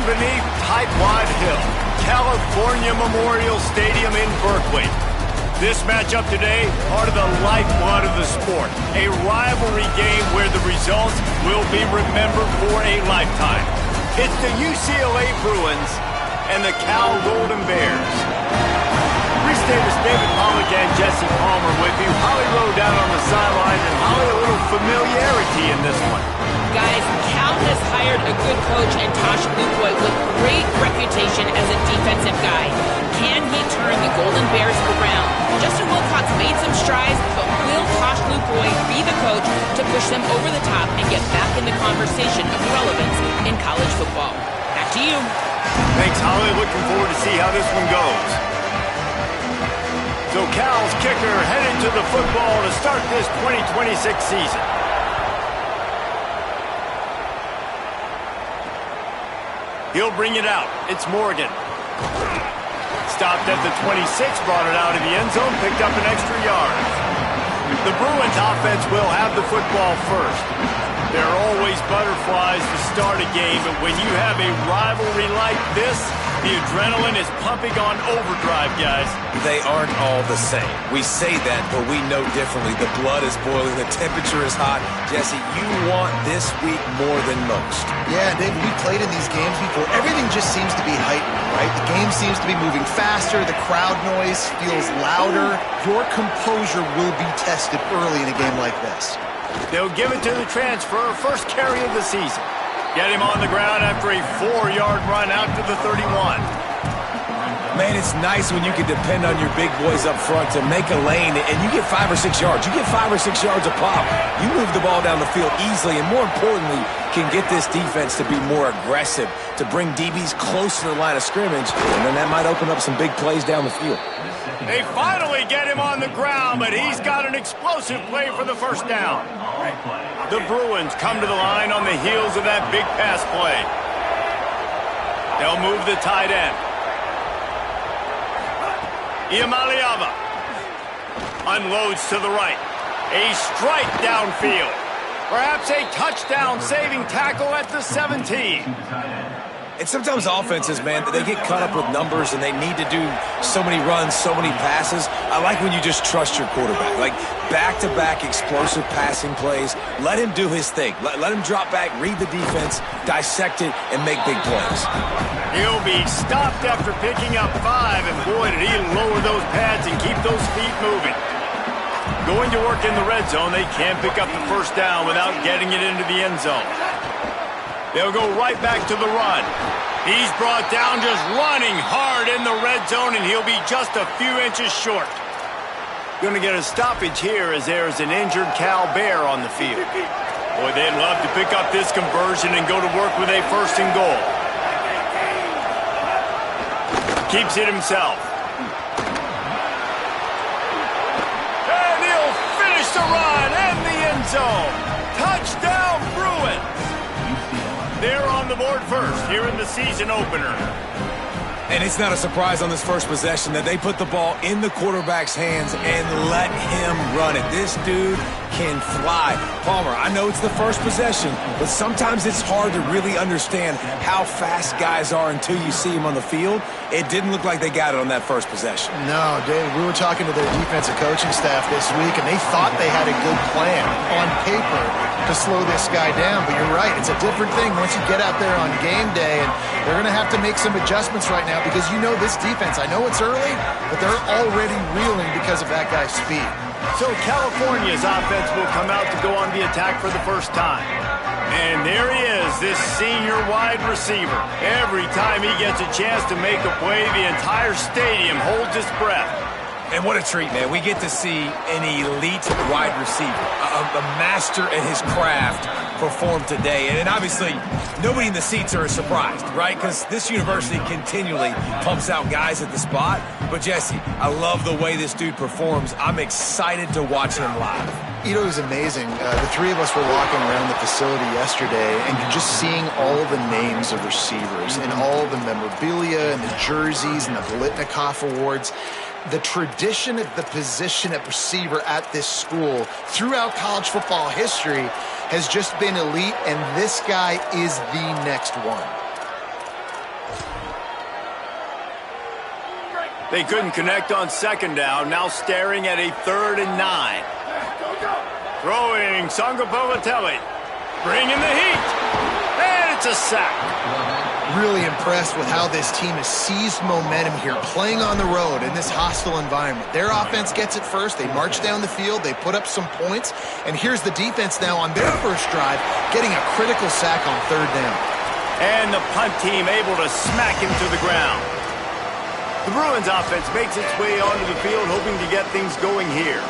beneath Tightwad Hill, California Memorial Stadium in Berkeley. This matchup today, part of the lifeblood of the sport. A rivalry game where the results will be remembered for a lifetime. It's the UCLA Bruins and the Cal Golden Bears. Reese Davis, David Pollack, and Jesse Palmer with you. Holly Rowe down on the sideline, and Holly, a little familiarity in this one. Guys, Cal has hired a good coach and Tosh Lukoy with great reputation as a defensive guy. Can he turn the Golden Bears around? Justin Wilcox made some strides, but will Tosh Lukoy be the coach to push them over the top and get back in the conversation of relevance in college football? Back to you. Thanks, Holly. Looking forward to see how this one goes. So Cal's kicker headed to the football to start this 2026 season. He'll bring it out. It's Morgan. Stopped at the 26, brought it out of the end zone, picked up an extra yard. The Bruins offense will have the football first. There are always butterflies to start a game, but when you have a rivalry like this, the adrenaline is pumping on overdrive, guys. They aren't all the same. We say that, but we know differently. The blood is boiling. The temperature is hot. Jesse, you want this week more than most. Yeah, David, we played in these games before. Everything just seems to be heightened, right? The game seems to be moving faster. The crowd noise feels louder. Your composure will be tested early in a game like this. They'll give it to the transfer, first carry of the season. Get him on the ground after a 4-yard run out to the 31. Man, it's nice when you can depend on your big boys up front to make a lane, and you get 5 or 6 yards. You get 5 or 6 yards a pop. You move the ball down the field easily, and more importantly, can get this defense to be more aggressive, to bring DBs close to the line of scrimmage, and then that might open up some big plays down the field. They finally get him on the ground, but he's got an explosive play for the first down. The Bruins come to the line on the heels of that big pass play. They'll move the tight end. Iamaleava unloads to the right. A strike downfield. Perhaps a touchdown-saving tackle at the 17. And sometimes offenses, man, they get caught up with numbers and they need to do so many runs, so many passes. I like when you just trust your quarterback. Like back-to-back explosive passing plays. Let him do his thing. Let him drop back, read the defense, dissect it, and make big plays. He'll be stopped after picking up 5, and boy, did he lower those pads and keep those feet moving. Going to work in the red zone, they can't pick up the first down without getting it into the end zone. They'll go right back to the run. He's brought down just running hard in the red zone, and he'll be just a few inches short. Going to get a stoppage here as there's an injured Cal Bear on the field. Boy, they'd love to pick up this conversion and go to work with a 1st and goal. Keeps it himself. And he'll finish the run and the end zone. Touchdown, Bruins. They're on the board first here in the season opener. And it's not a surprise on this first possession that they put the ball in the quarterback's hands and let him run it. This dude can fly. Palmer, I know it's the first possession, but sometimes it's hard to really understand how fast guys are until you see them on the field. It didn't look like they got it on that first possession. No, David, we were talking to their defensive coaching staff this week, and they thought they had a good plan on paper to slow this guy down. But you're right, it's a different thing once you get out there on game day, and they're going to have to make some adjustments right now because you know this defense, I know it's early, but they're already reeling because of that guy's speed. So California's offense will come out to go on the attack for the first time. And there he is, this senior wide receiver. Every time he gets a chance to make a play, the entire stadium holds its breath. And what a treat, man. We get to see an elite wide receiver, a master at his craft perform today. And obviously, nobody in the seats are surprised, right? Because this university continually pumps out guys at the spot. But, Jesse, I love the way this dude performs. I'm excited to watch him live. You know, it was amazing. The three of us were walking around the facility yesterday, and you're just seeing all the names of receivers and all the memorabilia and the jerseys and the Bolitnikoff Awards. The tradition of the position at receiver at this school throughout college football history has just been elite, and this guy is the next one. They couldn't connect on second down, now staring at a 3rd and 9. Throwing Sangapavatelli, bringing the heat, and it's a sack. Really impressed with how this team has seized momentum here, playing on the road in this hostile environment. Their offense gets it first, they march down the field, they put up some points, and here's the defense now on their first drive, getting a critical sack on 3rd down. And the punt team able to smack him to the ground. The Bruins offense makes its way onto the field, hoping to get things going here.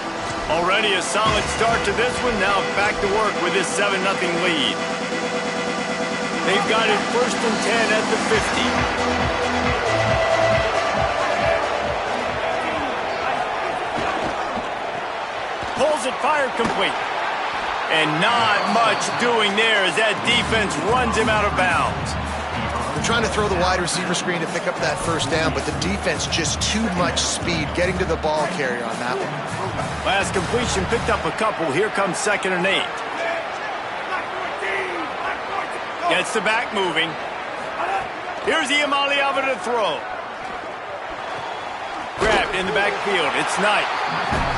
Already a solid start to this one, now back to work with this 7-0 lead. They've got it 1st and 10 at the 50. Pulls it, fired complete. And not much doing there as that defense runs him out of bounds. They're trying to throw the wide receiver screen to pick up that 1st down, but the defense just too much speed getting to the ball carrier on that one. Last completion picked up a couple. Here comes 2nd and 8. Gets the back moving. Here's Iamaleava to throw. Grabbed in the backfield. It's Knight.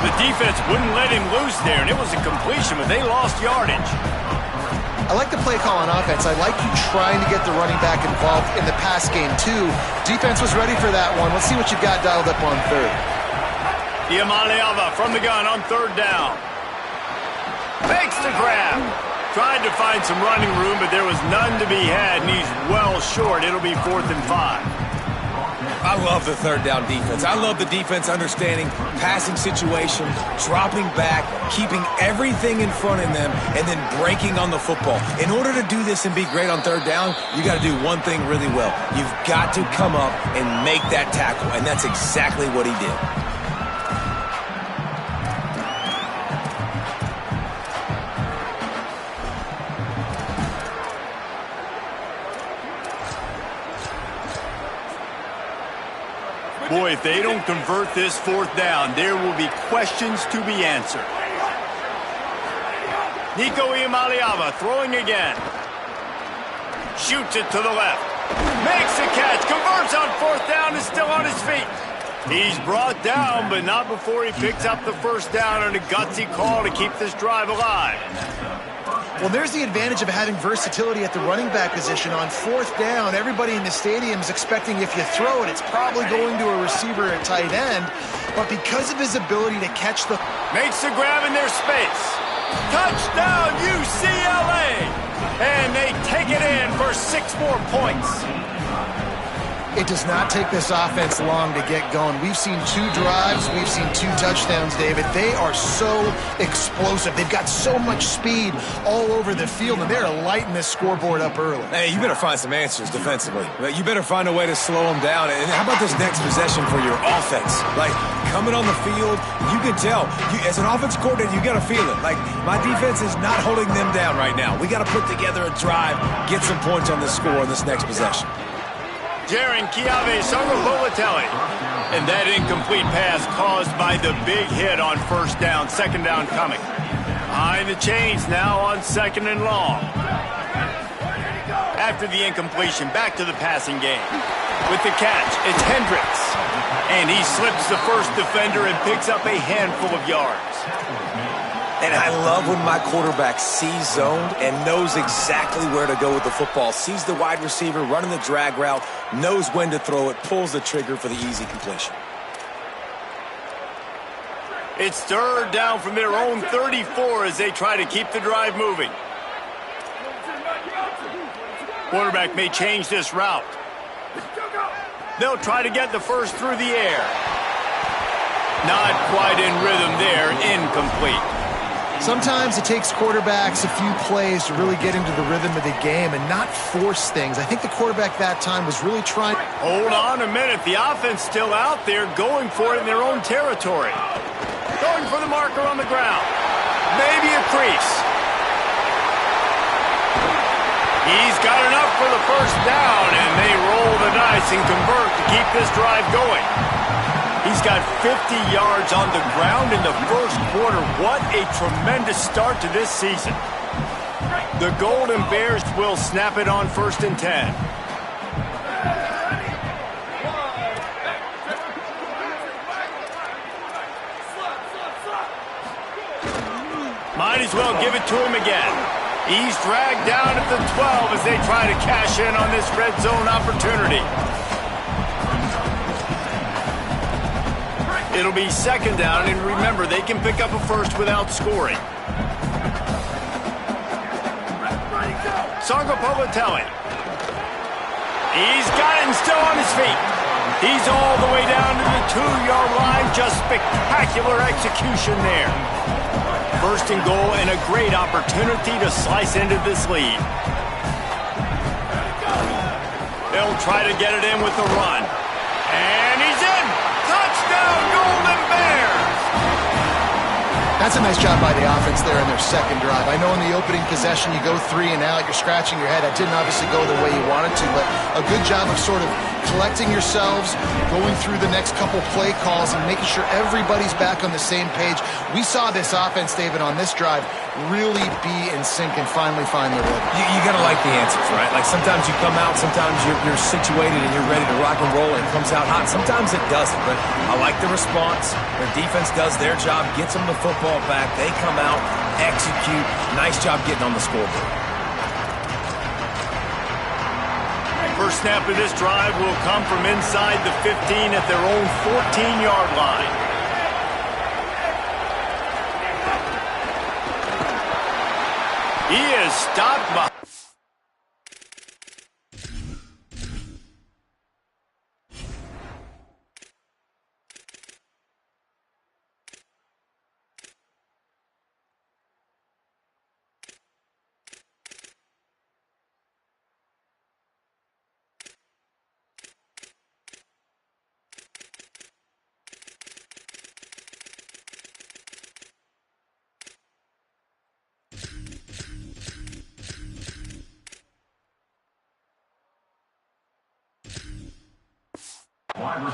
The defense wouldn't let him loose there, and it was a completion, but they lost yardage. I like the play call on offense. I like you trying to get the running back involved in the pass game, too. Defense was ready for that one. Let's see what you've got dialed up on 3rd. Iamaleava from the gun on 3rd down. Makes the grab. Tried to find some running room, but there was none to be had, and he's well short. It'll be 4th and 5. I love the 3rd down defense. I love the defense understanding passing situation, dropping back, keeping everything in front of them, and then breaking on the football. In order to do this and be great on 3rd down, you got to do one thing really well. You've got to come up and make that tackle, and that's exactly what he did. Boy, if they don't convert this 4th down, there will be questions to be answered. Nico Iamaleava throwing again. Shoots it to the left. Makes the catch. Converts on 4th down, is still on his feet. He's brought down, but not before he picks up the 1st down on a gutsy call to keep this drive alive. Well, there's the advantage of having versatility at the running back position. On 4th down, everybody in the stadium is expecting if you throw it, it's probably going to a receiver at tight end. But because of his ability to catch the... Makes the grab in their space. Touchdown, UCLA! And they take it in for 6 more points. It does not take this offense long to get going. We've seen 2 drives. We've seen 2 touchdowns, David. They are so explosive. They've got so much speed all over the field, and they're lighting this scoreboard up early. Hey, you better find some answers defensively. You better find a way to slow them down. And how about this next possession for your offense? Like, coming on the field, you can tell. As an offense coordinator, you got to feel it. Like, my defense is not holding them down right now. We got to put together a drive, get some points on the score on this next possession. Jaren Kiave Sangapavatelli. And that incomplete pass caused by the big hit on 1st down, 2nd down coming. Behind the chains now on 2nd and long. After the incompletion, back to the passing game. With the catch, it's Hendricks. And he slips the first defender and picks up a handful of yards. And I love when my quarterback sees zoned and knows exactly where to go with the football. Sees the wide receiver running the drag route, knows when to throw it, pulls the trigger for the easy completion. It's 3rd down from their own 34 as they try to keep the drive moving. Quarterback may change this route. They'll try to get the first through the air. Not quite in rhythm there, incomplete. Sometimes it takes quarterbacks a few plays to really get into the rhythm of the game and not force things. I think the quarterback that time was really trying... Hold on a minute. The offense still out there going for it in their own territory. Going for the marker on the ground. Maybe a crease. He's got enough for the 1st down, and they roll the dice and convert to keep this drive going. He's got 50 yards on the ground in the 1st quarter. What a tremendous start to this season. The Golden Bears will snap it on 1st and 10. Might as well give it to him again. He's dragged down at the 12 as they try to cash in on this red zone opportunity. It'll be second down, and remember, they can pick up a first without scoring. Ripkobe. He's got it and still on his feet. He's all the way down to the 2-yard line. Just spectacular execution there. First and goal, and a great opportunity to slice into this lead. They'll try to get it in with the run. And he's in! Touchdown, Golden Bears! That's a nice job by the offense there in their second drive. I know in the opening possession you go 3 and out, you're scratching your head. That didn't obviously go the way you wanted to, but a good job of sort of collecting yourselves, going through the next couple play calls and making sure everybody's back on the same page. We saw this offense, David, on this drive really be in sync and finally find their rhythm. You got to like the answers, right? Like sometimes you come out, sometimes you're situated and you're ready to rock and roll and it comes out hot. Sometimes it doesn't, but I like the response. Their defense does their job, gets them the football back. They come out, execute. Nice job getting on the scoreboard. First snap of this drive will come from inside the 15 at their own 14-yard line. He is stopped by...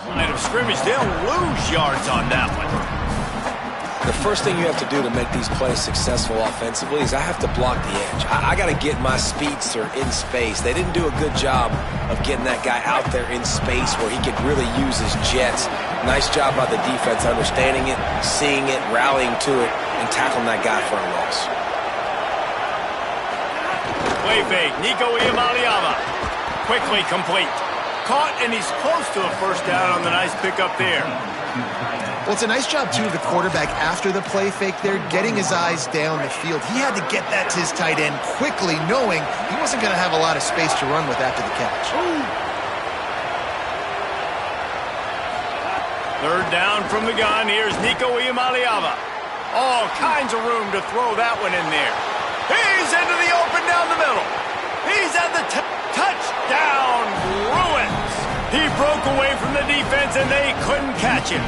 Line of scrimmage, they'll lose yards on that one. The first thing you have to do to make these plays successful offensively is I have to block the edge. I got to get my speedster in space. They didn't do a good job of getting that guy out there in space where he could really use his jets. Nice job by the defense understanding it, seeing it, rallying to it, and tackling that guy for a loss. Play fake, Nico Iamaleava. Quickly complete. Caught, and he's close to a first down on the nice pickup there. Well, it's a nice job, too, of the quarterback after the play fake there, getting his eyes down the field. He had to get that to his tight end quickly, knowing he wasn't going to have a lot of space to run with after the catch. Third down from the gun. Here's Nico Iamaleava. All kinds of room to throw that one in there. He's into the open down the middle. He's at the touchdown, Bruins. He broke away from the defense, and they couldn't catch him.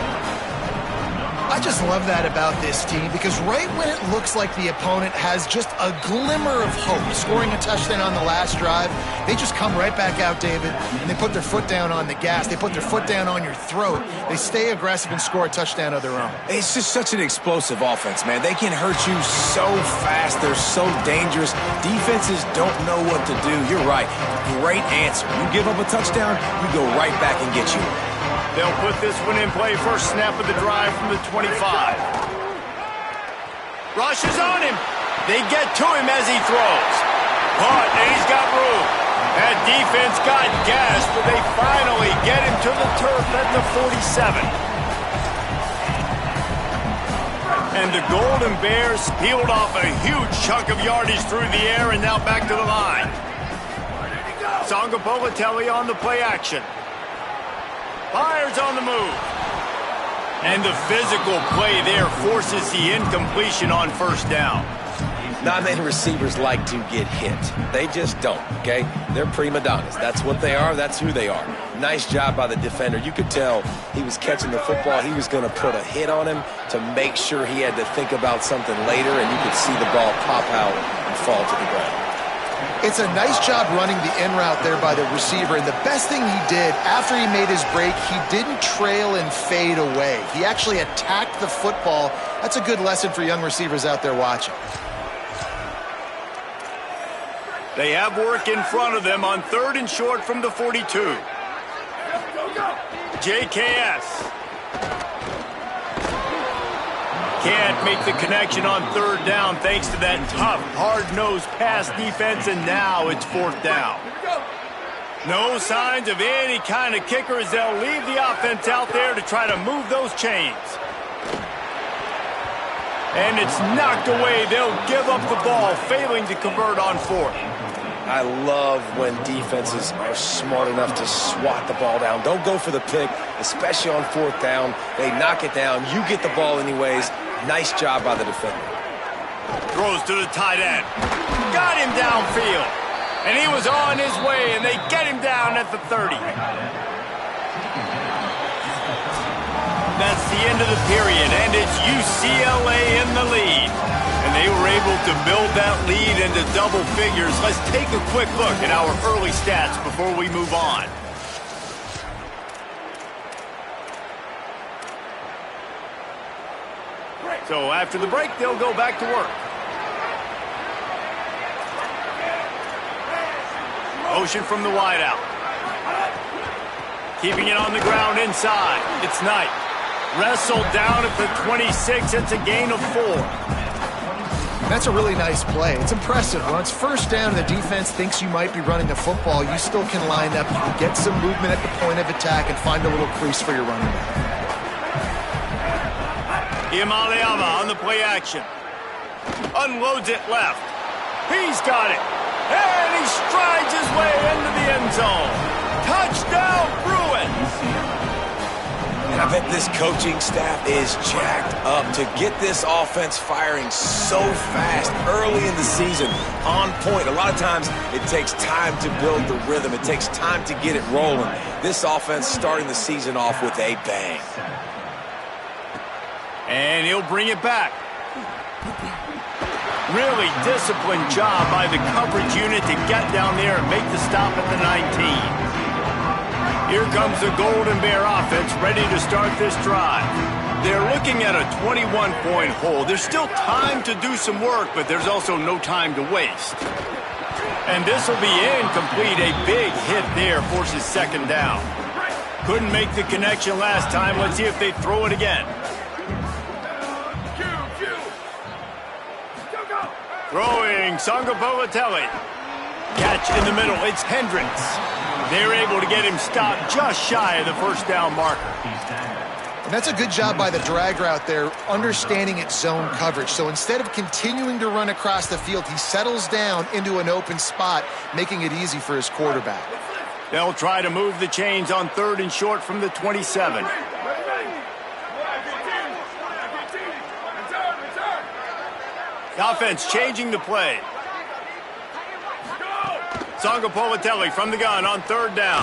I just love that about this team because right when it looks like the opponent has just a glimmer of hope, scoring a touchdown on the last drive, they just come right back out, David, and they put their foot down on the gas. They put their foot down on your throat. They stay aggressive and score a touchdown of their own. It's just such an explosive offense, man. They can hurt you so fast. They're so dangerous. Defenses don't know what to do. You're right. Great answer. You give up a touchdown, we go right back and get you. They'll put this one in play. First snap of the drive from the 25. Rush is on him. They get to him as he throws. Caught, and he's got room. That defense got gas, but they finally get him to the turf at the 47. And the Golden Bears peeled off a huge chunk of yardage through the air and now back to the line. Ripkobe on the play action. Fires on the move. And the physical play there forces the incompletion on first down. Not many receivers like to get hit. They just don't, okay? They're prima donnas. That's what they are. That's who they are. Nice job by the defender. You could tell he was catching the football. He was going to put a hit on him to make sure he had to think about something later, and you could see the ball pop out and fall to the ground. It's a nice job running the in route there by the receiver, and the best thing he did after he made his break, he didn't trail and fade away. He actually attacked the football. That's a good lesson for young receivers out there watching. They have work in front of them on third and short from the 42. JKS. can't make the connection on third down thanks to that tough, hard-nosed pass defense, and now it's fourth down. No signs of any kind of kicker as they'll leave the offense out there to try to move those chains. And it's knocked away. They'll give up the ball, failing to convert on fourth. I love when defenses are smart enough to swat the ball down. Don't go for the pick, especially on fourth down. They knock it down. You get the ball anyways. Nice job by the defender. Throws to the tight end. Got him downfield. And he was on his way, and they get him down at the 30. That's the end of the period, and it's UCLA in the lead. And they were able to build that lead into double figures. Let's take a quick look at our early stats before we move on. So after the break, they'll go back to work. Motion from the wideout. Keeping it on the ground inside. It's Knight. Wrestled down at the 26. It's a gain of 4. That's a really nice play. It's impressive. When it's first down and the defense thinks you might be running the football, you still can line up. You can get some movement at the point of attack and find a little crease for your running back. Imaliama on the play action. Unloads it left. He's got it. And he strides his way into the end zone. Touchdown, Bruins! And I bet this coaching staff is jacked up to get this offense firing so fast early in the season, on point. A lot of times it takes time to build the rhythm. It takes time to get it rolling. This offense starting the season off with a bang. And he'll bring it back. Really disciplined job by the coverage unit to get down there and make the stop at the 19. Here comes the Golden Bear offense ready to start this drive. They're looking at a 21-point hole. There's still time to do some work, but there's also no time to waste. And this will be incomplete. A big hit there forces second down. Couldn't make the connection last time. Let's see if they throw it again. Throwing Sangapolatelli. Catch in the middle. It's Hendricks. They're able to get him stopped just shy of the first down marker. And that's a good job by the drag route there, understanding its zone coverage. So instead of continuing to run across the field, he settles down into an open spot, making it easy for his quarterback. They'll try to move the chains on third and short from the 27. The offense changing the play. Sangapolatelli from the gun on third down.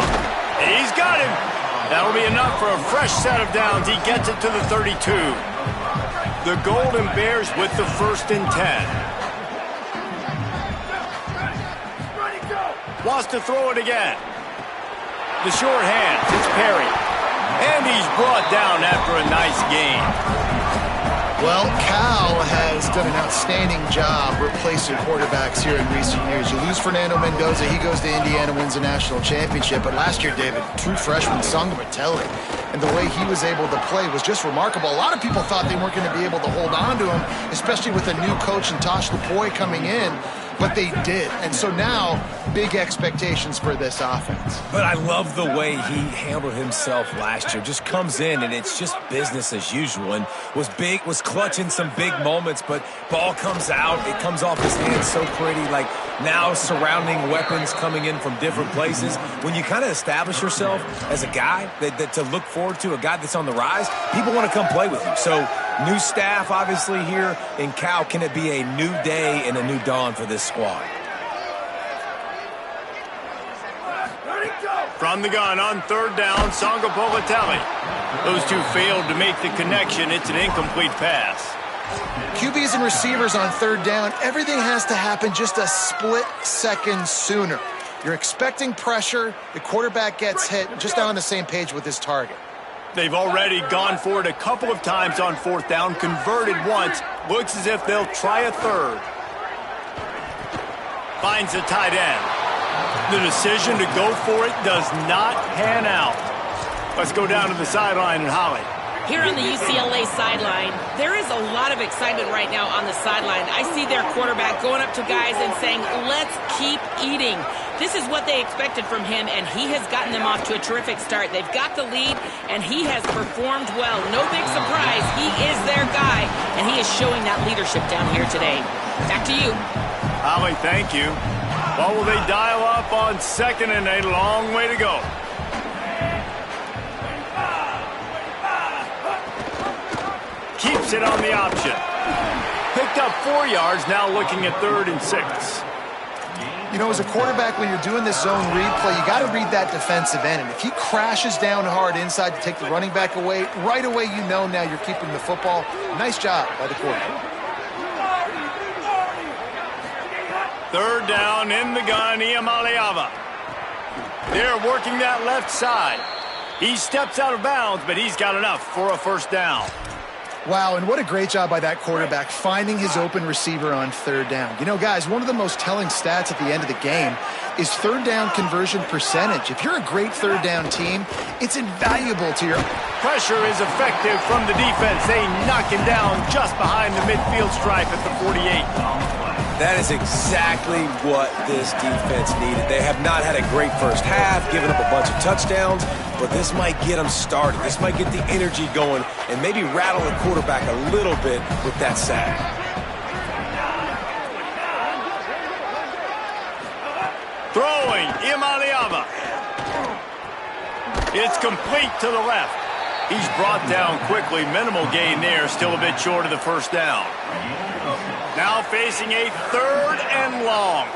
He's got him. That'll be enough for a fresh set of downs. He gets it to the 32. The Golden Bears with the 1st and 10. Wants to throw it again. The short hands. It's Perry. And he's brought down after a nice gain. Well, Cal has done an outstanding job replacing quarterbacks here in recent years. You lose Fernando Mendoza, he goes to Indiana, wins a national championship. But last year, David, true freshman Sangapolatelli, and the way he was able to play was just remarkable. A lot of people thought they weren't going to be able to hold on to him, especially with a new coach and Tosh Lupoi coming in. But they did. And so now, big expectations for this offense. But I love the way he handled himself last year. Just comes in, and it's just business as usual. And was clutch in some big moments, but ball comes out. It comes off his hands so pretty. Like now surrounding weapons coming in from different places. When you kind of establish yourself as a guy that to look forward to, a guy that's on the rise, people want to come play with you. So new staff, obviously, here in Cal. Can it be a new day and a new dawn for this squad? From the gun on third down, Sangapolatelli. Those two failed to make the connection. It's an incomplete pass. QBs and receivers on third down, everything has to happen just a split second sooner. You're expecting pressure, the quarterback gets hit, just not on the same page with his target. They've already gone for it a couple of times on fourth down, converted once. Looks as if they'll try a third. Finds the tight end. The decision to go for it does not pan out. Let's go down to the sideline and Holly. Here on the UCLA sideline, there is a lot of excitement right now on the sideline. I see their quarterback going up to guys and saying, let's keep eating. This is what they expected from him, and he has gotten them off to a terrific start. They've got the lead, and he has performed well. No big surprise. He is their guy, and he is showing that leadership down here today. Back to you. Holly, thank you. Well, will they dial up on second and a long way to go? Keeps it on the option. Picked up 4 yards, now looking at 3rd and 6. You know, as a quarterback, when you're doing this zone read play, you got to read that defensive end. And if he crashes down hard inside to take the running back away, right away you know now you're keeping the football. Nice job by the quarterback. 3rd down in the gun, Iamaleava. They're working that left side. He steps out of bounds, but he's got enough for a 1st down. Wow, and what a great job by that quarterback finding his open receiver on 3rd down. You know, guys, one of the most telling stats at the end of the game is 3rd down conversion percentage. If you're a great 3rd down team, it's invaluable to your... Pressure is effective from the defense. They knock him down just behind the midfield stripe at the 48. That is exactly what this defense needed. They have not had a great first half, giving up a bunch of touchdowns, but this might get them started. This might get the energy going and maybe rattle the quarterback a little bit with that sack. Throwing, Iamaleava. It's complete to the left. He's brought down quickly. Minimal gain there, still a bit short of the 1st down. Now facing a 3rd and long.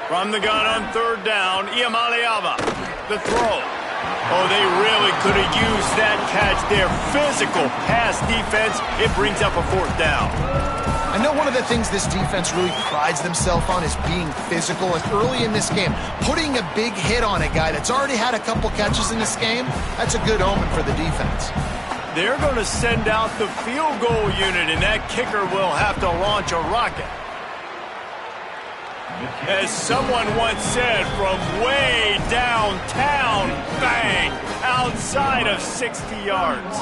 From the gun on 3rd down, Iamaleava. The throw. Oh, they really could have used that catch there. Physical pass defense. It brings up a 4th down. I know one of the things this defense really prides themselves on is being physical. And early in this game, putting a big hit on a guy that's already had a couple catches in this game, that's a good omen for the defense. They're going to send out the field goal unit, and that kicker will have to launch a rocket. As someone once said, from way downtown, bang, outside of 60 yards.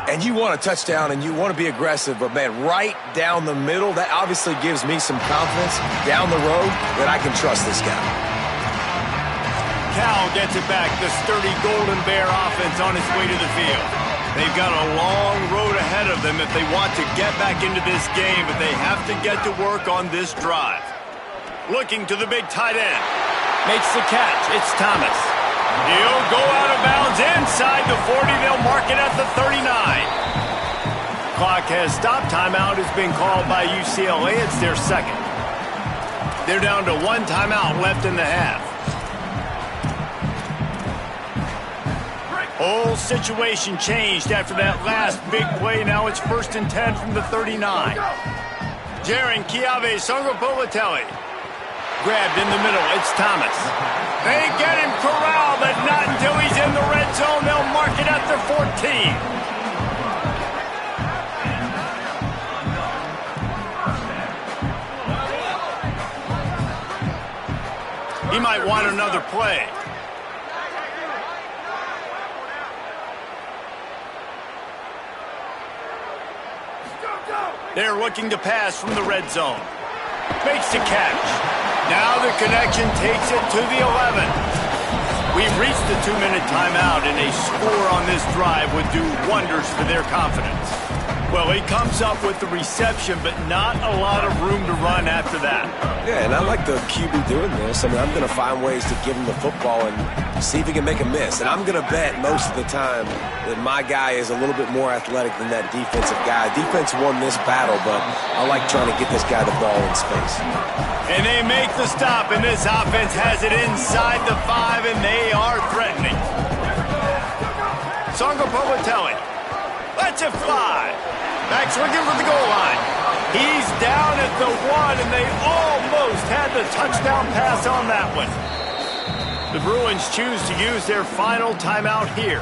And you want a touchdown and you want to be aggressive, but man, right down the middle, that obviously gives me some confidence down the road that I can trust this guy. Cal gets it back, the sturdy Golden Bear offense on its way to the field. They've got a long road ahead of them if they want to get back into this game, but they have to get to work on this drive. Looking to the big tight end. Makes the catch. It's Thomas. He'll go out of bounds inside the 40. They'll mark it at the 39. Clock has stopped. Timeout has been called by UCLA. It's their 2nd. They're down to 1 timeout left in the half. Whole situation changed after that last big play. Now it's 1st and 10 from the 39. Jaron Chiave Songopolitelli. Grabbed in the middle. It's Thomas. They get him corralled, but not until he's in the red zone. They'll mark it at their 14. He might want another play. They're looking to pass from the red zone. Makes the catch. Now the connection takes it to the 11. We've reached the 2-minute timeout, and a score on this drive would do wonders for their confidence. Well, he comes up with the reception, but not a lot of room to run after that. Yeah, and I like the QB doing this. I mean, I'm going to find ways to give him the football and see if he can make a miss. And I'm going to bet most of the time that my guy is a little bit more athletic than that defensive guy. Defense won this battle, but I like trying to get this guy the ball in space. And they make the stop, and this offense has it inside the 5, and they are threatening. Songopolitelli lets it fly. Max looking for the goal line. He's down at the 1, and they almost had the touchdown pass on that one. The Bruins choose to use their final timeout here.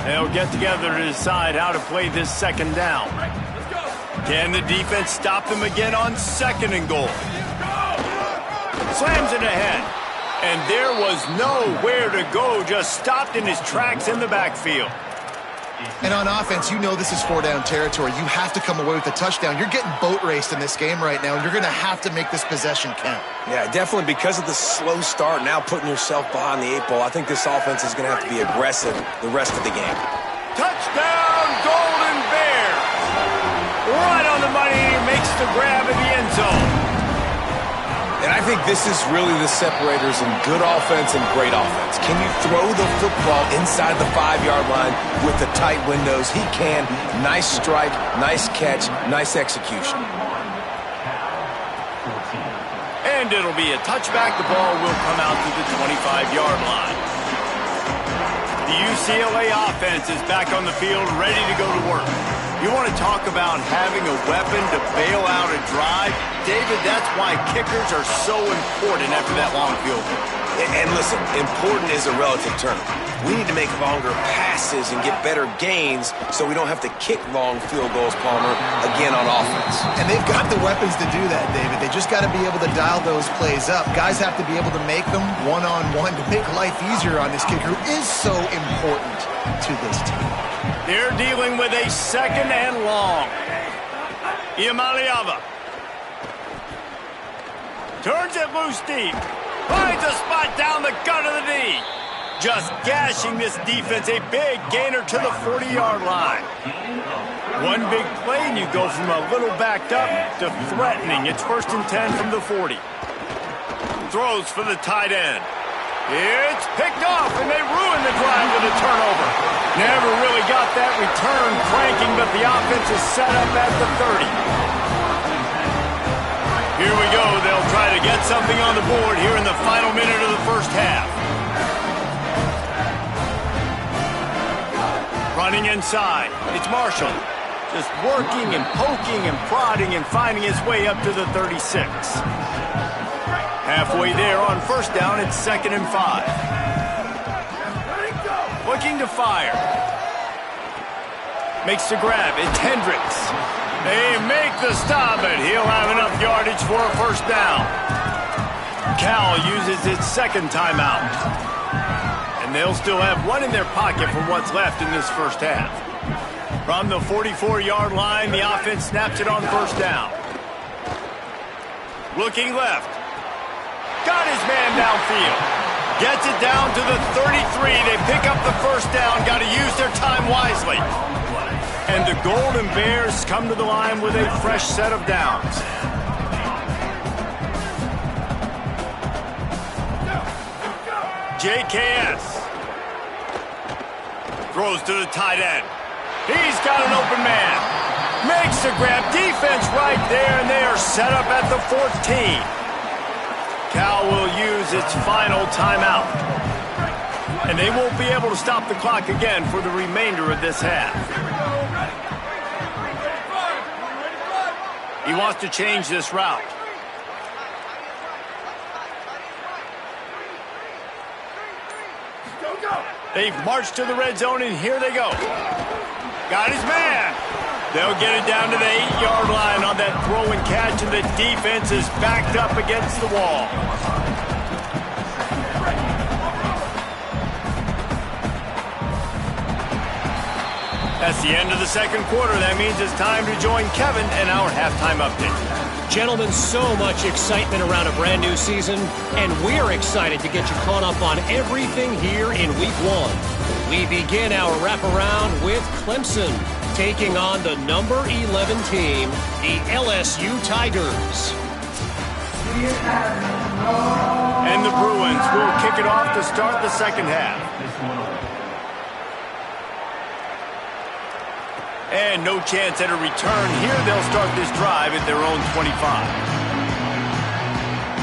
They'll get together to decide how to play this 2nd down. Can the defense stop them again on 2nd and goal? Slams it ahead. And there was nowhere to go, just stopped in his tracks in the backfield. And on offense, you know this is 4-down territory. You have to come away with a touchdown. You're getting boat raced in this game right now, and you're going to have to make this possession count. Yeah, definitely because of the slow start, now putting yourself behind the 8 ball, I think this offense is going to have to be aggressive the rest of the game. Touchdown, Golden Bears! Right on the money, makes the grab in the end zone. And I think this is really the separators in good offense and great offense. Can you throw the football inside the 5-yard line with the tight windows? He can. Nice strike, nice catch, nice execution. And it'll be a touchback. The ball will come out to the 25-yard line. The UCLA offense is back on the field, ready to go to work. You want to talk about having a weapon to bail out a drive? David, that's why kickers are so important after that long field goal. And listen, important is a relative term. We need to make longer passes and get better gains so we don't have to kick long field goals, Palmer, again on offense. And they've got the weapons to do that, David. They just got to be able to dial those plays up. Guys have to be able to make them one-on-one to make life easier on this kicker, who is so important to this team. They're dealing with a 2nd and long. Iamaleava turns it loose deep. Finds a spot down the gut of the knee. Just gashing this defense. A big gainer to the 40-yard line. One big play and you go from a little backed up to threatening. It's 1st and 10 from the 40. Throws for the tight end. It's picked off, and they ruin the drive with a turnover. Never really got that return cranking, but the offense is set up at the 30. Here we go. They'll try to get something on the board here in the final minute of the first half. Running inside. It's Marshall. Just working and poking and prodding and finding his way up to the 36. Halfway there on 1st down, it's 2nd and 5. Looking to fire. Makes the grab. It's Hendricks. They make the stop, and he'll have enough yardage for a 1st down. Cal uses its 2nd timeout. And they'll still have one in their pocket for what's left in this first half. From the 44-yard line, the offense snaps it on 1st down. Looking left. Got his man downfield. Gets it down to the 33. They pick up the 1st down. Got to use their time wisely. And the Golden Bears come to the line with a fresh set of downs. JKS. Throws to the tight end. He's got an open man. Makes the grab. Defense right there, and they are set up at the 14. Cal will use its final timeout. And they won't be able to stop the clock again for the remainder of this half. He wants to change this route. They've marched to the red zone, and here they go. Got his man. They'll get it down to the 8-yard line on that throw and catch, and the defense is backed up against the wall. That's the end of the 2nd quarter. That means it's time to join Kevin and our halftime update. Gentlemen, so much excitement around a brand new season, and we're excited to get you caught up on everything here in Week 1. We begin our wraparound with Clemson, taking on the number 11 team, the LSU Tigers. And the Bruins will kick it off to start the 2nd half. And no chance at a return here. They'll start this drive at their own 25.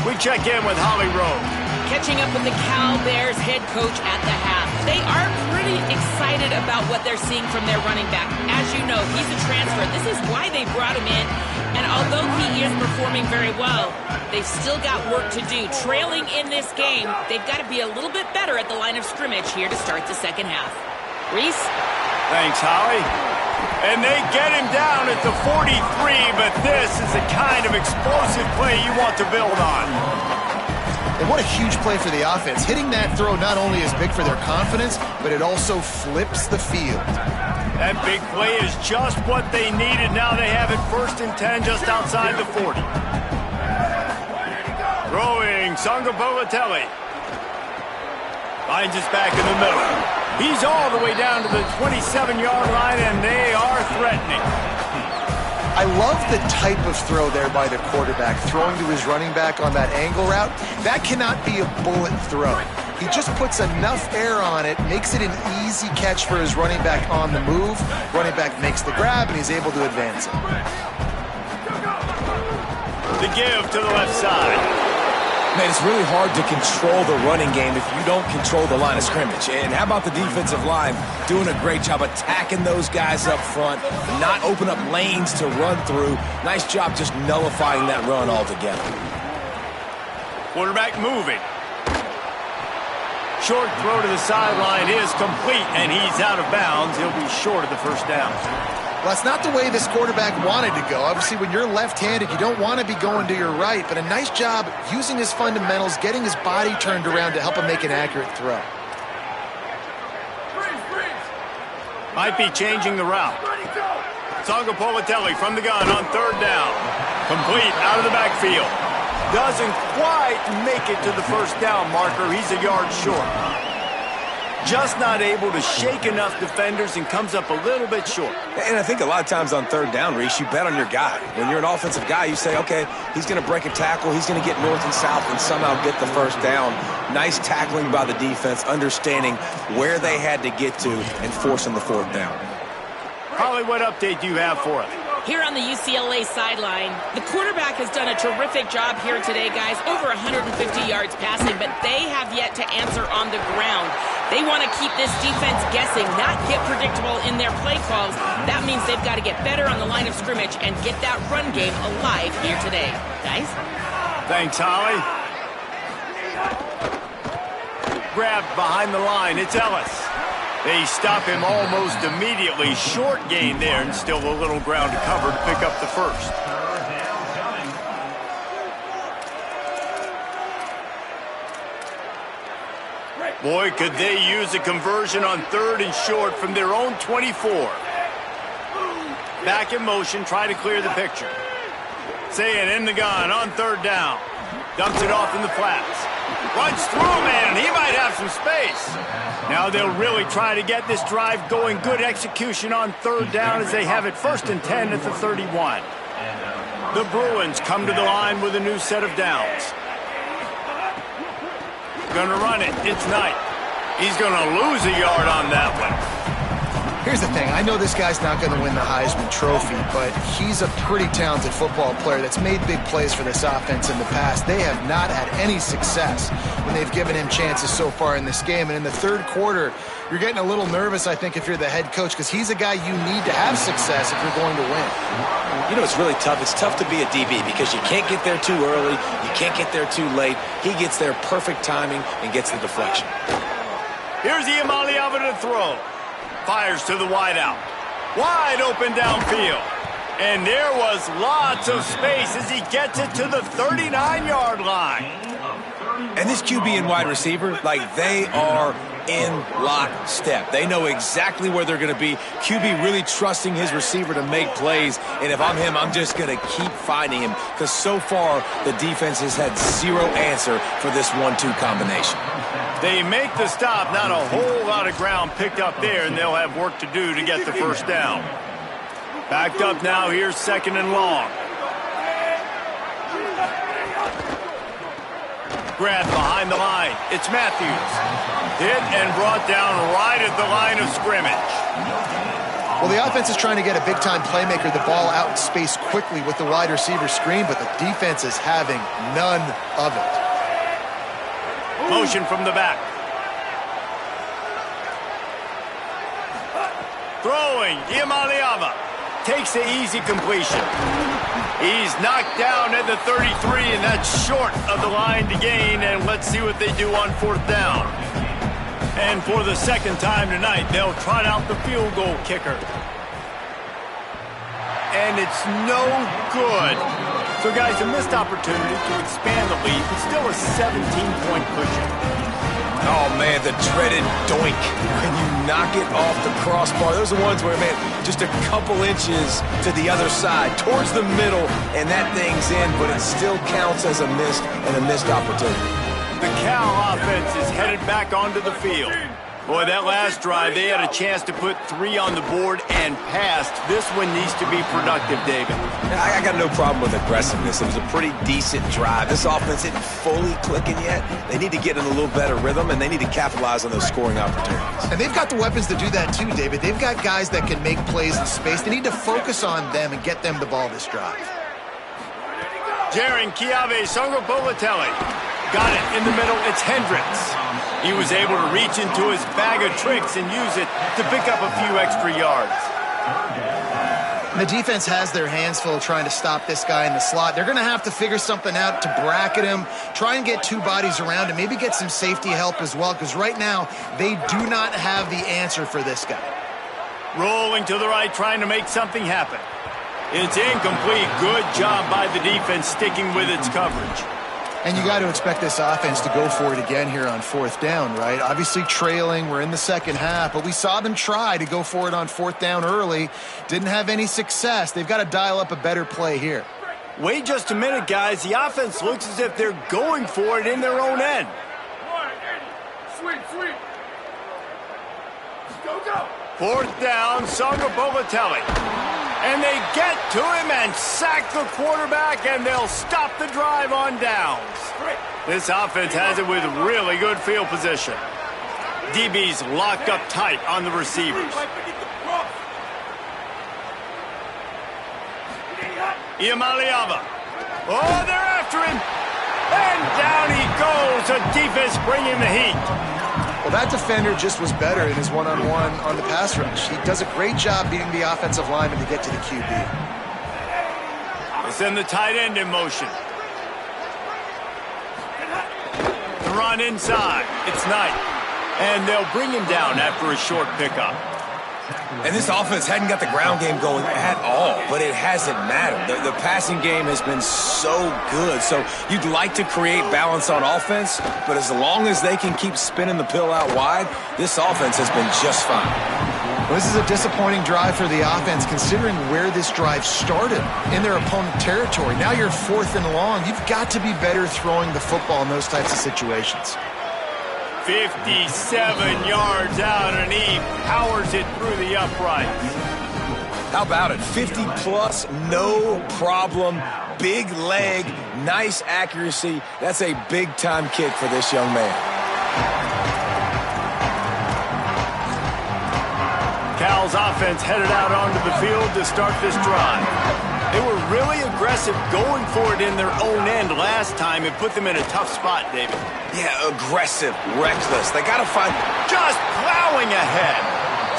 We check in with Holly Rowe. Catching up with the Cal Bears head coach at the half. They are pretty excited about what they're seeing from their running back. As you know, he's a transfer. This is why they brought him in. And although he is performing very well, they've still got work to do. Trailing in this game, they've got to be a little bit better at the line of scrimmage here to start the 2nd half. Reese? Thanks, Holly. And they get him down at the 43, but this is the kind of explosive play you want to build on. And what a huge play for the offense. Hitting that throw not only is big for their confidence, but it also flips the field. That big play is just what they needed. Now they have it 1st and 10 just outside the 40. Throwing, Sangapolatelli. Finds his back in the middle. He's all the way down to the 27-yard line, and they are threatening. I love the type of throw there by the quarterback, throwing to his running back on that angle route. That cannot be a bullet throw. He just puts enough air on it, makes it an easy catch for his running back on the move. Running back makes the grab, and he's able to advance it. The give to the left side. Man, it's really hard to control the running game if you don't control the line of scrimmage. And how about the defensive line doing a great job attacking those guys up front, not open up lanes to run through. Nice job just nullifying that run altogether. Quarterback moving. Short throw to the sideline is complete, and he's out of bounds. He'll be short of the 1st down. Well, that's not the way this quarterback wanted to go. Obviously, when you're left-handed, you don't want to be going to your right, but a nice job using his fundamentals, getting his body turned around to help him make an accurate throw. Might be changing the route. Sangapolatelli from the gun on 3rd down. Complete out of the backfield. Doesn't quite make it to the 1st down marker. He's a yard short. Just not able to shake enough defenders and comes up a little bit short. And I think a lot of times on 3rd down, Reese, you bet on your guy. When you're an offensive guy, you say, okay, he's going to break a tackle, he's going to get north and south and somehow get the 1st down. Nice tackling by the defense, understanding where they had to get to and forcing the 4th down. Holly, what update do you have for us? Here on the UCLA sideline, the quarterback has done a terrific job here today, guys. Over 150 yards passing, but they have yet to answer on the ground. They want to keep this defense guessing, not get predictable in their play calls. That means they've got to get better on the line of scrimmage and get that run game alive here today. Guys? Thanks, Holly. Grabbed behind the line. It's Ellis. They stop him almost immediately. Short gain there, and still a little ground to cover to pick up the 1st. Boy, could they use a conversion on 3rd and short from their own 24. Back in motion, try to clear the picture. Saying in the gun on 3rd down. Dumps it off in the flats. Runs through a man, and he might have some space. Now they'll really try to get this drive going. Good execution on 3rd down as they have it 1st and 10 at the 31. The Bruins come to the line with a new set of downs. Gonna run it. It's Knight. He's gonna lose a yard on that one. Here's the thing. I know this guy's not going to win the Heisman Trophy, but he's a pretty talented football player that's made big plays for this offense in the past. They have not had any success when they've given him chances so far in this game. And in the 3rd quarter, you're getting a little nervous, I think, if you're the head coach, because he's a guy you need to have success if you're going to win. You know, it's really tough. It's tough to be a DB because you can't get there too early. You can't get there too late. He gets there perfect timing and gets the deflection. Here's Iamaleava to throw. Fires to the wideout. Wide open downfield. And there was lots of space as he gets it to the 39-yard line. And this QB and wide receiver, like, they are in lockstep. They know exactly where they're going to be. QB really trusting his receiver to make plays. And if I'm him, I'm just going to keep finding him because so far the defense has had zero answer for this 1-2 combination. They make the stop. Not a whole lot of ground picked up there, and they'll have work to do to get the 1st down. Backed up now. Here's 2nd and long. Grabbed behind the line. It's Matthews. Hit and brought down right at the line of scrimmage. Well, the offense is trying to get a big-time playmaker the ball out in space quickly with the wide receiver screen, but the defense is having none of it. Motion from the back. Throwing. Iamaleava takes the easy completion. He's knocked down at the 33, and that's short of the line to gain. And let's see what they do on 4th down. And for the 2nd time tonight, they'll trot out the field goal kicker. and it's no good. So, guys, a missed opportunity to expand the lead, but still a 17-point cushion. Oh, man, the dreaded doink. When you knock it off the crossbar, those are ones where, man, just a couple inches to the other side, towards the middle, and that thing's in, but it still counts as a missed opportunity. The Cal offense is headed back onto the field. Boy, that last drive, they had a chance to put 3 on the board and passed. This one needs to be productive, David. I got no problem with aggressiveness. It was a pretty decent drive. This offense isn't fully clicking yet. They need to get in a little better rhythm, and they need to capitalize on those scoring opportunities. And they've got the weapons to do that too, David. They've got guys that can make plays in space. They need to focus on them and get them the ball this drive. Jaron Chiave Songobolatelli got it in the middle. It's Hendricks. He was able to reach into his bag of tricks and use it to pick up a few extra yards. The defense has their hands full trying to stop this guy in the slot. They're going to have to figure something out to bracket him, try and get 2 bodies around him, maybe get some safety help as well, because right now they do not have the answer for this guy. Rolling to the right, trying to make something happen. It's incomplete. Good job by the defense sticking with its coverage. And you got to expect this offense to go for it again here on 4th down, right? Obviously trailing, we're in the second half, but we saw them try to go for it on 4th down early. Didn't have any success. They've got to dial up a better play here. Wait just a minute, guys. The offense looks as if they're going for it in their own end. Sweet. Go. 4th down, Songobolatelli. And they get to him and sack the quarterback, and they'll stop the drive on downs. This offense has it with really good field position. DB's locked up tight on the receivers. Iamaleava. Oh, they're after him. And down he goes. The defense bringing the heat. Well, that defender just was better in his one-on-one on the pass rush. He does a great job beating the offensive lineman to get to the QB. They send the tight end in motion. The run inside. It's Knight. And they'll bring him down after a short pickup. And this offense hadn't got the ground game going at all, but it hasn't mattered. The passing game has been so good. So you'd like to create balance on offense, but as long as they can keep spinning the pill out wide, this offense has been just fine. Well, this is a disappointing drive for the offense considering where this drive started in their opponent territory. Now you're 4th and long. You've got to be better throwing the football in those types of situations. 57 yards out, and he powers it through the uprights. How about it? 50-plus, no problem. Big leg, nice accuracy. That's a big-time kick for this young man. Cal's offense headed out onto the field to start this drive. They were really aggressive going for it in their own end last time and put them in a tough spot, David. Yeah, aggressive, reckless. They got to find... Just plowing ahead.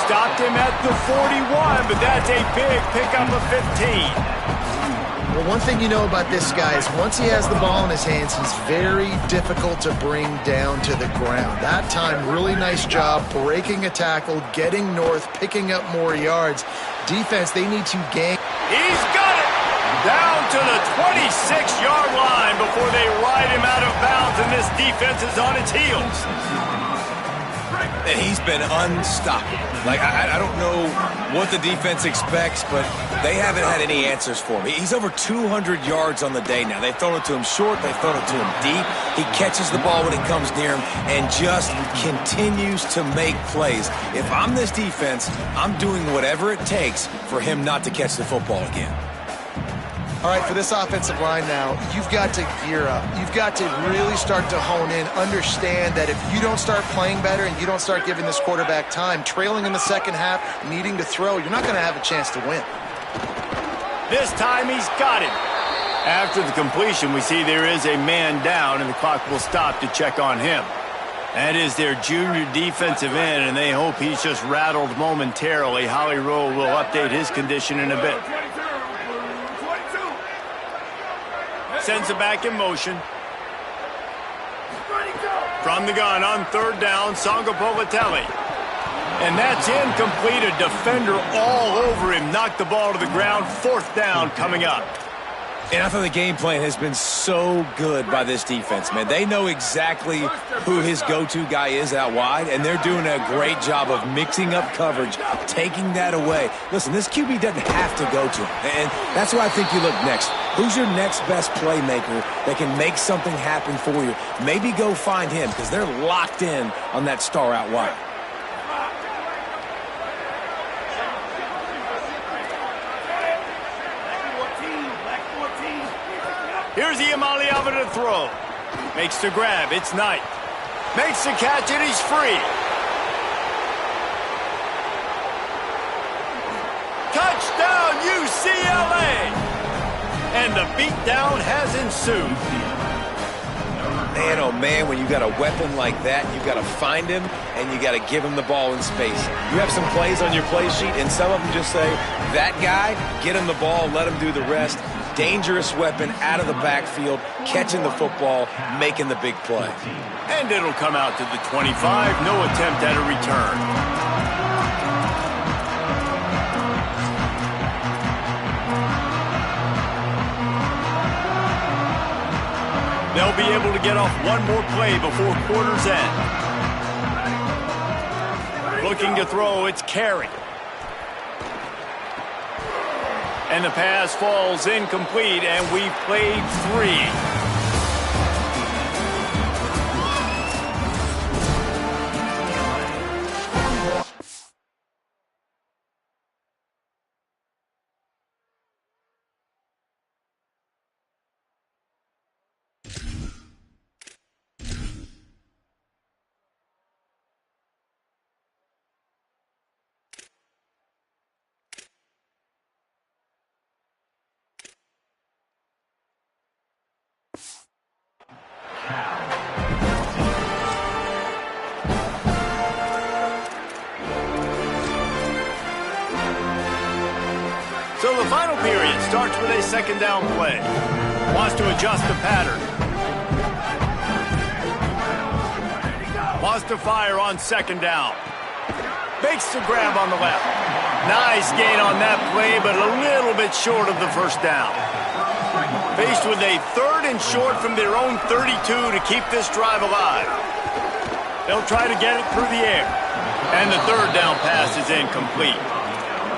Stopped him at the 41, but that's a big pickup of 15. Well, one thing you know about this guy is once he has the ball in his hands, he's very difficult to bring down to the ground. That time, really nice job breaking a tackle, getting north, picking up more yards. Defense, they need to gain. He's got it down to the 26-yard line before they ride him out of bounds, and this defense is on its heels. And he's been unstoppable. Like, I don't know what the defense expects, but they haven't had any answers for him. He's over 200 yards on the day now. They've thrown it to him short. They've thrown it to him deep. He catches the ball when it comes near him and just continues to make plays. If I'm this defense, I'm doing whatever it takes for him not to catch the football again. All right, for this offensive line now, you've got to gear up. You've got to really start to hone in, understand that if you don't start playing better and you don't start giving this quarterback time, trailing in the second half, needing to throw, you're not going to have a chance to win. This time he's got it. After the completion, we see there is a man down, and the clock will stop to check on him. That is their junior defensive end, and they hope he's just rattled momentarily. Holly Rowe will update his condition in a bit. Sends it back in motion. From the gun on 3rd down, Songobolatelli. And that's incomplete. A defender all over him. Knocked the ball to the ground. 4th down coming up. And I thought the game plan has been so good by this defense, man. They know exactly who his go-to guy is out wide, and they're doing a great job of mixing up coverage, taking that away. Listen, this QB doesn't have to go to him, and that's why I think you look next. Who's your next best playmaker that can make something happen for you? Maybe go find him, because they're locked in on that star out wide. Here's Iamaleava to throw. Makes the grab. It's Knight. Makes the catch, and he's free. Touchdown, UCLA! And the beatdown has ensued. Man, oh man, when you got a weapon like that, you got to find him, and you got to give him the ball in space. You have some plays on your play sheet, and some of them just say, that guy, get him the ball, let him do the rest. Dangerous weapon out of the backfield, catching the football, making the big play. And it'll come out to the 25. No attempt at a return. They'll be able to get off one more play before quarter's end. Looking to throw, it's Carey. And the pass falls incomplete, and we've played 3. So the final period starts with a 2nd down play. Wants to adjust the pattern. Wants to fire on 2nd down. Makes the grab on the left. Nice gain on that play, but a little bit short of the 1st down. Faced with a 3rd and short from their own 32 to keep this drive alive. They'll try to get it through the air. And the 3rd down pass is incomplete.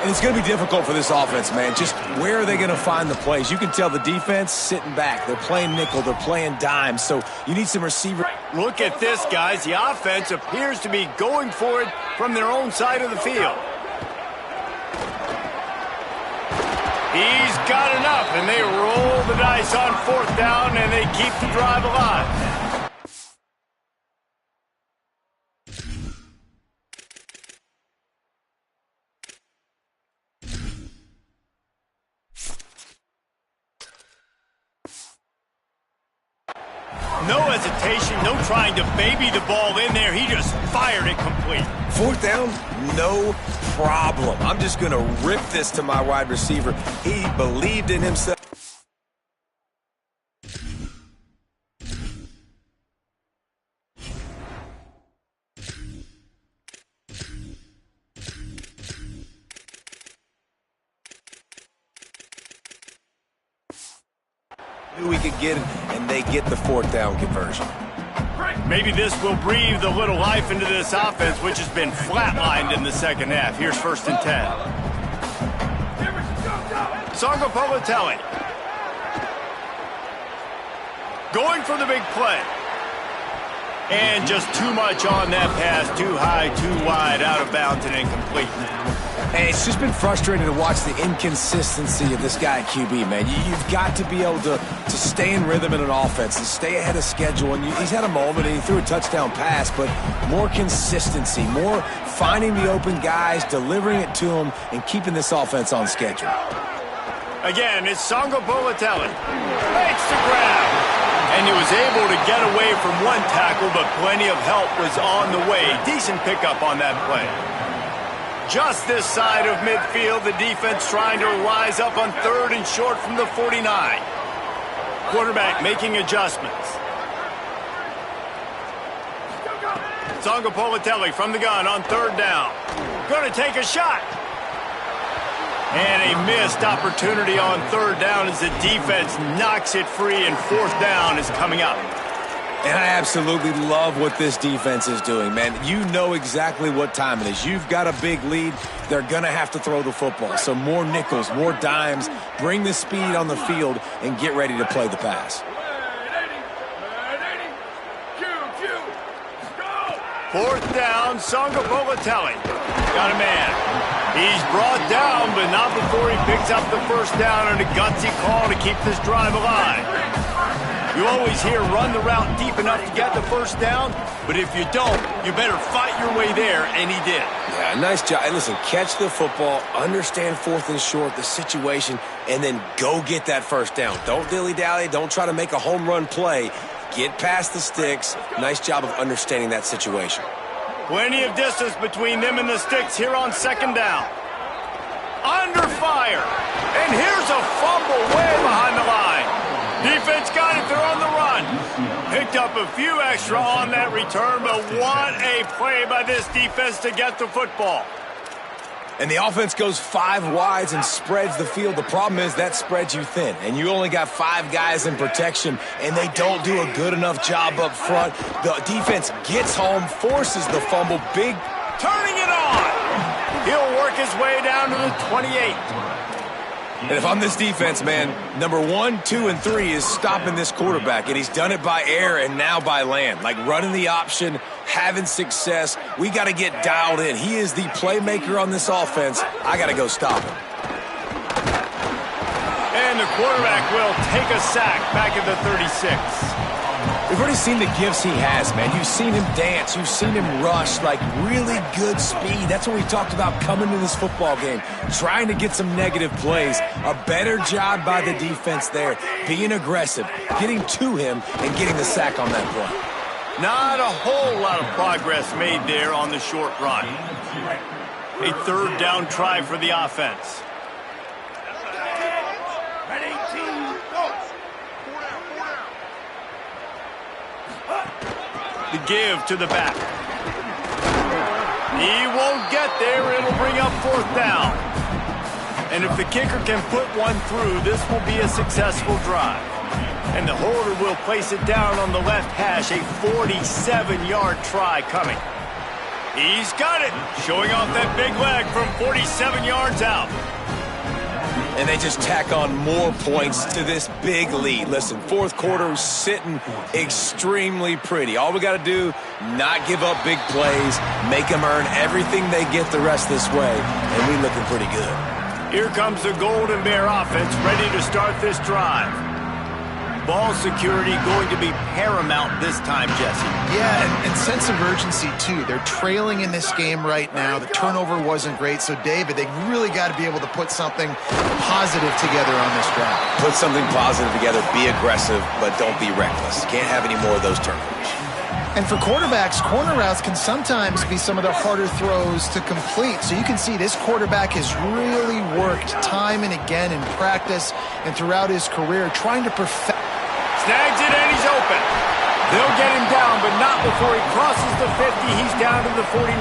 And it's going to be difficult for this offense, man. Just where are they going to find the plays? You can tell the defense sitting back. They're playing nickel. They're playing dime. So you need some receiver. Look at this, guys. The offense appears to be going for it from their own side of the field. He's got enough, and they roll the dice on 4th down, and they keep the drive alive. No hesitation, no trying to baby the ball in there. He just fired it complete. 4th down, no problem. I'm just going to rip this to my wide receiver. He believed in himself. Knew we could get it, and they get the 4th down conversion. Maybe this will breathe a little life into this offense, which has been flatlined in the 2nd half. Here's 1st and 10. Sangopolatelli. Going for the big play. And just too much on that pass. Too high, too wide, out of bounds, and incomplete. And it's just been frustrating to watch the inconsistency of this guy at QB, man. You've got to be able to stay in rhythm in an offense and stay ahead of schedule. And he's had a moment, and he threw a touchdown pass, but more consistency, more finding the open guys, delivering it to them, and keeping this offense on schedule. Again, it's Sangopolatelli. Makes the grab. And he was able to get away from one tackle, but plenty of help was on the way. Decent pickup on that play. Just this side of midfield, the defense trying to rise up on 3rd and short from the 49. Quarterback making adjustments. Songapolatelli from the gun on 3rd down. Going to take a shot. And a missed opportunity on 3rd down as the defense knocks it free, and 4th down is coming up. And I absolutely love what this defense is doing, man. You know exactly what time it is. You've got a big lead. They're going to have to throw the football. So more nickels, more dimes, bring the speed on the field, and get ready to play the pass. 4th down, Songapolatelli. Got a man. He's brought down, but not before he picks up the 1st down and a gutsy call to keep this drive alive. You always hear run the route deep enough to get the 1st down, but if you don't, you better fight your way there, and he did. Yeah, nice job. Hey, listen, catch the football, understand 4th and short, the situation, and then go get that 1st down. Don't dilly-dally. Don't try to make a home run play. Get past the sticks. Nice job of understanding that situation. Plenty of distance between them and the sticks here on 2nd down. Under fire. And here's a fumble way behind the line. Defense got it. They're on the run. Picked up a few extra on that return, but what a play by this defense to get the football. And the offense goes 5 wides and spreads the field. The problem is that spreads you thin, and you only got 5 guys in protection, and they don't do a good enough job up front. The defense gets home, forces the fumble, big. Turning it on. He'll work his way down to the 28. And if I'm this defense, man, number 1, 2, and 3 is stopping this quarterback, and he's done it by air and now by land. Like running the option, having success. We got to get dialed in. He is the playmaker on this offense. I got to go stop him. And the quarterback will take a sack back at the 36. We've already seen the gifts he has, man. You've seen him dance. You've seen him rush, like really good speed. That's what we talked about coming to this football game, trying to get some negative plays. A better job by the defense there, being aggressive, getting to him, and getting the sack on that play. Not a whole lot of progress made there on the short run. A 3rd down try for the offense. The give to the back. He won't get there. It'll bring up 4th down. And if the kicker can put one through, this will be a successful drive. And the holder will place it down on the left hash. A 47-yard try coming. He's got it. Showing off that big leg from 47 yards out. And they just tack on more points to this big lead. Listen, 4th quarter sitting extremely pretty. All we got to do, not give up big plays, make them earn everything they get the rest this way, and we looking pretty good. Here comes the Golden Bear offense ready to start this drive. Ball security going to be paramount this time, Jesse. Yeah, and sense of urgency, too. They're trailing in this game right now. The turnover wasn't great. So, David, they really got to be able to put something positive together on this drive. Put something positive together, be aggressive, but don't be reckless. Can't have any more of those turnovers. And for quarterbacks, corner routes can sometimes be some of the harder throws to complete. So you can see this quarterback has really worked time and again in practice and throughout his career trying to perfect. Snags it and he's open. They'll get him down, but not before he crosses the 50. He's down to the 49.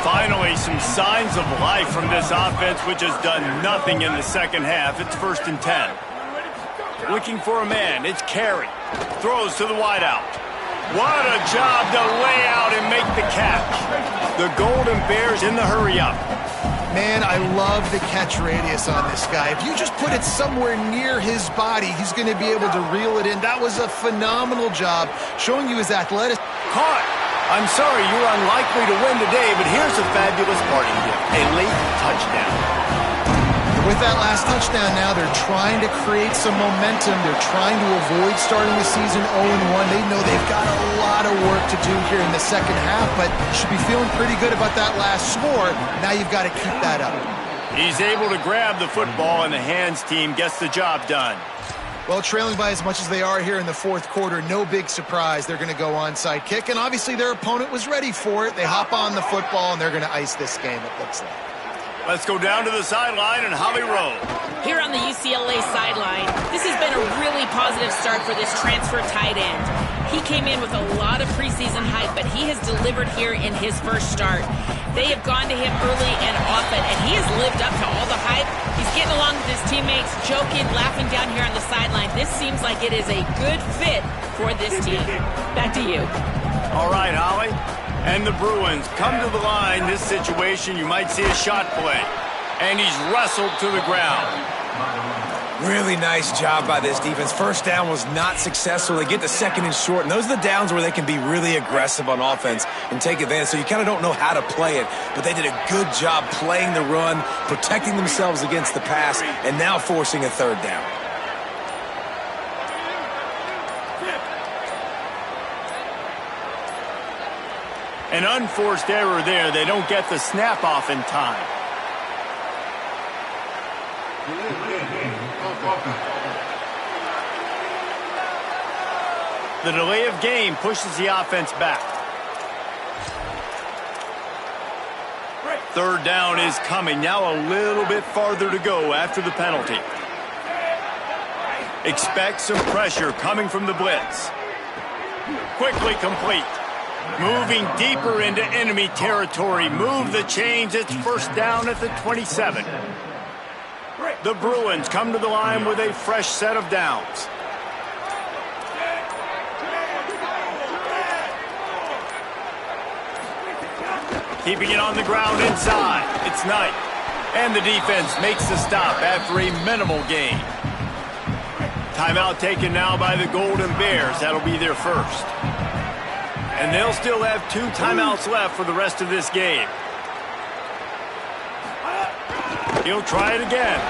Finally, some signs of life from this offense, which has done nothing in the 2nd half. It's 1st and 10. Looking for a man. It's Carey. Throws to the wideout. What a job to lay out and make the catch. The Golden Bears in the hurry-up. Man, I love the catch radius on this guy. If you just put it somewhere near his body, he's going to be able to reel it in. That was a phenomenal job, showing you his athleticism. Caught. I'm sorry you're unlikely to win today, but here's a fabulous parting gift. A late touchdown. With that last touchdown now, they're trying to create some momentum. They're trying to avoid starting the season 0-1. They know they've got a lot of work to do here in the 2nd half, but should be feeling pretty good about that last score. Now you've got to keep that up. He's able to grab the football, and the hands team gets the job done. Well, trailing by as much as they are here in the 4th quarter, no big surprise. They're going to go onside kick, and obviously their opponent was ready for it. They hop on the football, and they're going to ice this game, it looks like. Let's go down to the sideline and Holly Rowe. Here on the UCLA sideline, this has been a really positive start for this transfer tight end. He came in with a lot of preseason hype, but he has delivered here in his first start. They have gone to him early and often, and he has lived up to all the hype. He's getting along with his teammates, joking, laughing down here on the sideline. This seems like it is a good fit for this team. Back to you. All right, Holly. And the Bruins come to the line. This situation, you might see a shot play. And he's wrestled to the ground. Really nice job by this defense. First down was not successful. They get to second and short, and those are the downs where they can be really aggressive on offense and take advantage. So you kind of don't know how to play it, but they did a good job playing the run, protecting themselves against the pass, and now forcing a third down. An unforced error there. They don't get the snap off in time. The delay of game pushes the offense back. Third down is coming. Now a little bit farther to go after the penalty. Expect some pressure coming from the blitz. Quickly complete. Moving deeper into enemy territory. Move the chains. It's first down at the 27. The Bruins come to the line with a fresh set of downs. Keeping it on the ground inside. It's Knight. And the defense makes the stop after a minimal gain. Timeout taken now by the Golden Bears. That'll be their first. And they'll still have 2 timeouts left for the rest of this game. He'll try it again.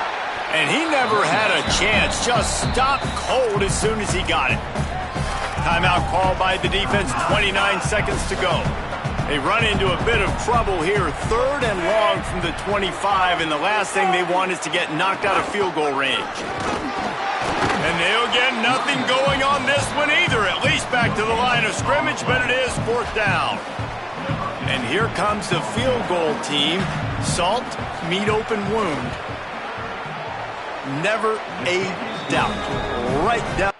And he never had a chance. Just stopped cold as soon as he got it. Timeout called by the defense. 29 seconds to go. They run into a bit of trouble here. Third and long from the 25. And the last thing they want is to get knocked out of field goal range. And they'll get nothing going on this one either. At least back to the line of scrimmage, but it is fourth down. And here comes the field goal team. Salt, meet open wound. Never a doubt. Right down.